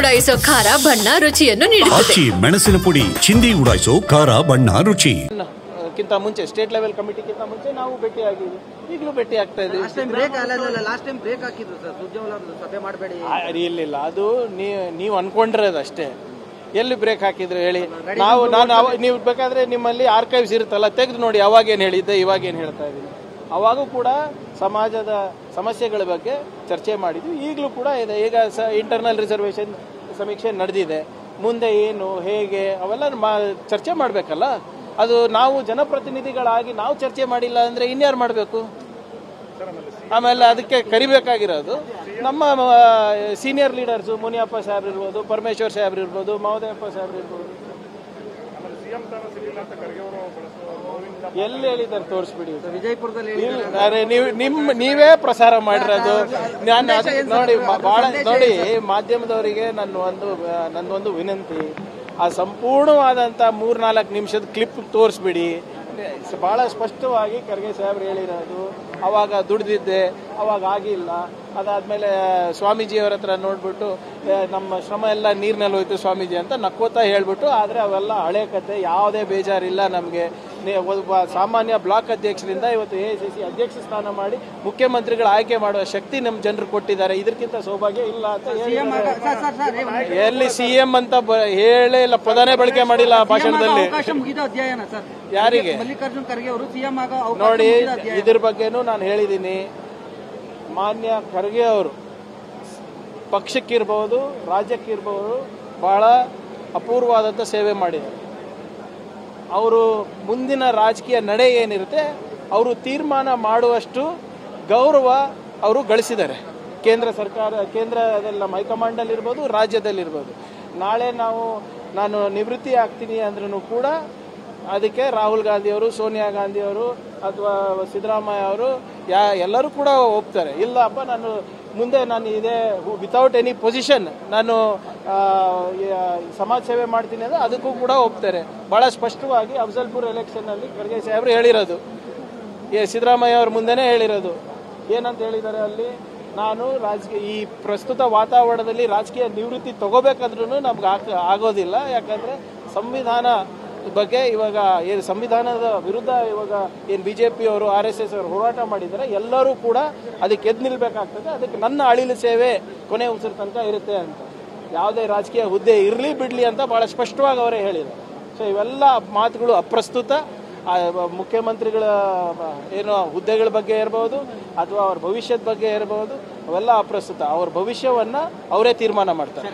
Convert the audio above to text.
ಉಡಾಯಿಸೋ ಖಾರ ಬಣ್ಣ ರುಚಿಯನ್ನು ನೀಡುತ್ತದೆ. ಮೆಣಸಿನ ಪುಡಿ ಚಿಂದಿ ಉಡಾಯಿಸೋ ಖಾರ ಬಣ್ಣ ರುಚಿ. ಕಿಂತ ಮುಂಚೆ ಸ್ಟೇಟ್ ಲೆವೆಲ್ ಕಮಿಟಿಗಿಂತ ಮುಂಚೆ ನಾವು ಭೇಟಿ ಆಗಿದ್ವಿ, ಈಗಲೂ ಭೇಟಿ ಆಗ್ತಾ ಇದ್ದೀವಿ. ಲಾಸ್ಟ್ ಟೈಮ್ ಬ್ರೇಕ್ ಹಾಕಿದ್ರು ಸರ್, ಸುರ್ಜೇವಾಲ ಸಭೆ ಮಾಡಬೇಡಿ. ಇಲ್ಲ, ಅದು ನೀವು ಅನ್ಕೊಂಡಿರೋದಷ್ಟೇ. ಎಲ್ಲಿ ಬ್ರೇಕ್ ಹಾಕಿದ್ರು ಹೇಳಿ? ನೀವು ಬೇಕಾದ್ರೆ ನಿಮ್ಮಲ್ಲಿ ಆರ್ಕೈವ್ಸ್ ಇರುತ್ತಲ್ಲ, ತೆಗೆದು ನೋಡಿ ಅವಾಗೇನು ಹೇಳಿದ್ದೆ ಇವಾಗೇನು ಹೇಳ್ತಾ ಇದ್ದೀನಿ. ಅವಾಗೂ ಕೂಡ ಸಮಾಜದ ಸಮಸ್ಯೆಗಳ ಬಗ್ಗೆ ಚರ್ಚೆ ಮಾಡಿದ್ವಿ, ಈಗಲೂ ಕೂಡ ಇದೆ. ಈಗ ಇಂಟರ್ನಲ್ ರಿಸರ್ವೇಷನ್ ಸಮೀಕ್ಷೆ ನಡೆದಿದೆ, ಮುಂದೆ ಏನು ಹೇಗೆ ಅವೆಲ್ಲ ಚರ್ಚೆ ಮಾಡಬೇಕಲ್ಲ. ಅದು ನಾವು ಜನಪ್ರತಿನಿಧಿಗಳಾಗಿ ನಾವು ಚರ್ಚೆ ಮಾಡಿಲ್ಲ ಅಂದರೆ ಇನ್ಯಾರು ಮಾಡಬೇಕು? ಆಮೇಲೆ ಅದಕ್ಕೆ ಕರಿಬೇಕಾಗಿರೋದು ನಮ್ಮ ಸೀನಿಯರ್ ಲೀಡರ್ಸು, ಮುನಿಯಪ್ಪ ಸಾಹೇಬ್ರು ಇರ್ಬೋದು, ಪರಮೇಶ್ವರ್ ಸಾಹೇಬ್ರು ಇರ್ಬೋದು, ಮಹೋದಯಪ್ಪ ಸಾಹೇಬ್ರು ಇರ್ಬೋದು. ಎಲ್ಲಿ ಹೇಳಿದ್ದಾರೆ ತೋರಿಸ್ಬಿಡಿ. ವಿಜಯಪುರದಲ್ಲಿ ನೀವೇ ಪ್ರಸಾರ ಮಾಡಿರೋದು. ನಾನು ನೋಡಿ ಮಾಧ್ಯಮದವರಿಗೆ ನನ್ನೊಂದು ವಿನಂತಿ, ಆ ಸಂಪೂರ್ಣವಾದಂಥ 3-4 ನಿಮಿಷದ ಕ್ಲಿಪ್ ತೋರಿಸ್ಬಿಡಿ. ಭಾಳ ಸ್ಪಷ್ಟವಾಗಿ ಖರ್ಗೆ ಸಾಹೇಬ್ರು ಹೇಳಿರೋದು, ಅವಾಗ ದುಡ್ದಿದ್ದೆ, ಅವಾಗ ಆಗಿಲ್ಲ. ಅದಾದಮೇಲೆ ಸ್ವಾಮೀಜಿಯವರ ಹತ್ರ ನೋಡ್ಬಿಟ್ಟು ನಮ್ಮ ಶ್ರಮ ಎಲ್ಲ ನೀರಿನಲ್ಲಿ ಹೋಯ್ತು ಸ್ವಾಮೀಜಿ ಅಂತ ನಕ್ಕೋತಾ ಹೇಳ್ಬಿಟ್ಟು, ಆದರೆ ಅವೆಲ್ಲ ಹಳೆ ಕತೆ, ಯಾವುದೇ ಬೇಜಾರಿಲ್ಲ ನಮಗೆ. ಒಬ್ಬ ಸಾಮಾನ್ಯ ಬ್ಲಾಕ್ ಅಧ್ಯಕ್ಷರಿಂದ ಇವತ್ತು AICC ಅಧ್ಯಕ್ಷ ಸ್ಥಾನ ಮಾಡಿ ಮುಖ್ಯಮಂತ್ರಿಗಳ ಆಯ್ಕೆ ಮಾಡುವ ಶಕ್ತಿ ನಮ್ಮ ಜನರು ಕೊಟ್ಟಿದ್ದಾರೆ. ಇದಕ್ಕಿಂತ ಸೌಭಾಗ್ಯ ಇಲ್ಲ ಅಂತ ಹೇಳಿ, ಎಲ್ಲಿ CM ಅಂತ ಹೇಳೇ ಇಲ್ಲ, ಪದನೇ ಬಳಕೆ ಮಾಡಿಲ್ಲ ಭಾಷಣದಲ್ಲಿ. ಯಾರಿಗೆ ನೋಡಿ, ಇದ್ರ ಬಗ್ಗೆನೂ ನಾನು ಹೇಳಿದ್ದೀನಿ. ಮಾನ್ಯ ಖರ್ಗೆ ಅವರು ಪಕ್ಷಕ್ಕಿರ್ಬೋದು, ರಾಜ್ಯಕ್ಕಿರ್ಬೋದು, ಬಹಳ ಅಪೂರ್ವವಾದಂಥ ಸೇವೆ ಮಾಡಿದ್ದಾರೆ. ಅವರು ಮುಂದಿನ ರಾಜಕೀಯ ನಡೆ ಏನಿರುತ್ತೆ ಅವರು ತೀರ್ಮಾನ ಮಾಡುವಷ್ಟು ಗೌರವ ಅವರು ಗಳಿಸಿದ್ದಾರೆ. ಕೇಂದ್ರ ಸರ್ಕಾರ, ಕೇಂದ್ರದಲ್ಲಿ ನಮ್ಮ ಹೈಕಮಾಂಡಲ್ಲಿರ್ಬೋದು, ರಾಜ್ಯದಲ್ಲಿರ್ಬೋದು. ನಾಳೆ ನಾನು ನಿವೃತ್ತಿ ಆಗ್ತೀನಿ ಅಂದ್ರೂ ಕೂಡ ಅದಕ್ಕೆ ರಾಹುಲ್ ಗಾಂಧಿಯವರು, ಸೋನಿಯಾ ಗಾಂಧಿಯವರು ಅಥವಾ ಸಿದ್ದರಾಮಯ್ಯ ಅವರು ಎಲ್ಲರೂ ಕೂಡ ಒಪ್ತಾರೆ. ಇಲ್ಲಪ್ಪ ನಾನು ಇದೇ ವಿತೌಟ್ ಎನಿ ಪೊಸಿಷನ್ ನಾನು ಸಮಾಜ ಸೇವೆ ಮಾಡ್ತೀನಿ ಅಂದರೆ ಅದಕ್ಕೂ ಕೂಡ ಒಪ್ತಾರೆ. ಭಾಳ ಸ್ಪಷ್ಟವಾಗಿ ಅಫ್ಜಲ್ಪುರ್ ಎಲೆಕ್ಷನ್ನಲ್ಲಿ ಖರ್ಗೆ ಸಾಹೇಬ್ರು ಹೇಳಿರೋದು, ಸಿದ್ದರಾಮಯ್ಯ ಅವ್ರ ಮುಂದೆನೇ ಹೇಳಿರೋದು. ಏನಂತ ಹೇಳಿದ್ದಾರೆ ಅಲ್ಲಿ, ನಾನು ಈ ಪ್ರಸ್ತುತ ವಾತಾವರಣದಲ್ಲಿ ರಾಜಕೀಯ ನಿವೃತ್ತಿ ತಗೋಬೇಕಾದ್ರೂ ನಮ್ಗೆ ಆಗೋದಿಲ್ಲ. ಯಾಕಂದರೆ ಸಂವಿಧಾನ ಬಗ್ಗೆ ಇವಾಗ ಏನು ಸಂವಿಧಾನದ ವಿರುದ್ಧ ಇವಾಗ ಏನು BJP ಅವರು RSS ಅವರು ಹೋರಾಟ ಮಾಡಿದ್ದಾರೆ, ಎಲ್ಲರೂ ಕೂಡ ಅದಕ್ಕೆ ಎದ್ದು ನಿಲ್ಬೇಕಾಗ್ತದೆ. ಅದಕ್ಕೆ ನನ್ನ ಅಳಿಲು ಸೇವೆ ಕೊನೆ ಉಸಿರು ತನಕ ಇರುತ್ತೆ ಅಂತ, ಯಾವುದೇ ರಾಜಕೀಯ ಹುದ್ದೆ ಇರಲಿ ಬಿಡಲಿ ಅಂತ ಭಾಳ ಸ್ಪಷ್ಟವಾಗಿ ಅವರೇ ಹೇಳಿದ್ದಾರೆ. ಸೊ ಇವೆಲ್ಲ ಮಾತುಗಳು ಅಪ್ರಸ್ತುತ. ಮುಖ್ಯಮಂತ್ರಿಗಳ ಏನೋ ಹುದ್ದೆಗಳ ಬಗ್ಗೆ ಇರ್ಬೋದು ಅಥವಾ ಅವ್ರ ಭವಿಷ್ಯದ ಬಗ್ಗೆ ಇರ್ಬೋದು, ಅವೆಲ್ಲ ಅಪ್ರಸ್ತುತ. ಅವ್ರ ಭವಿಷ್ಯವನ್ನು ಅವರೇ ತೀರ್ಮಾನ ಮಾಡ್ತಾರೆ.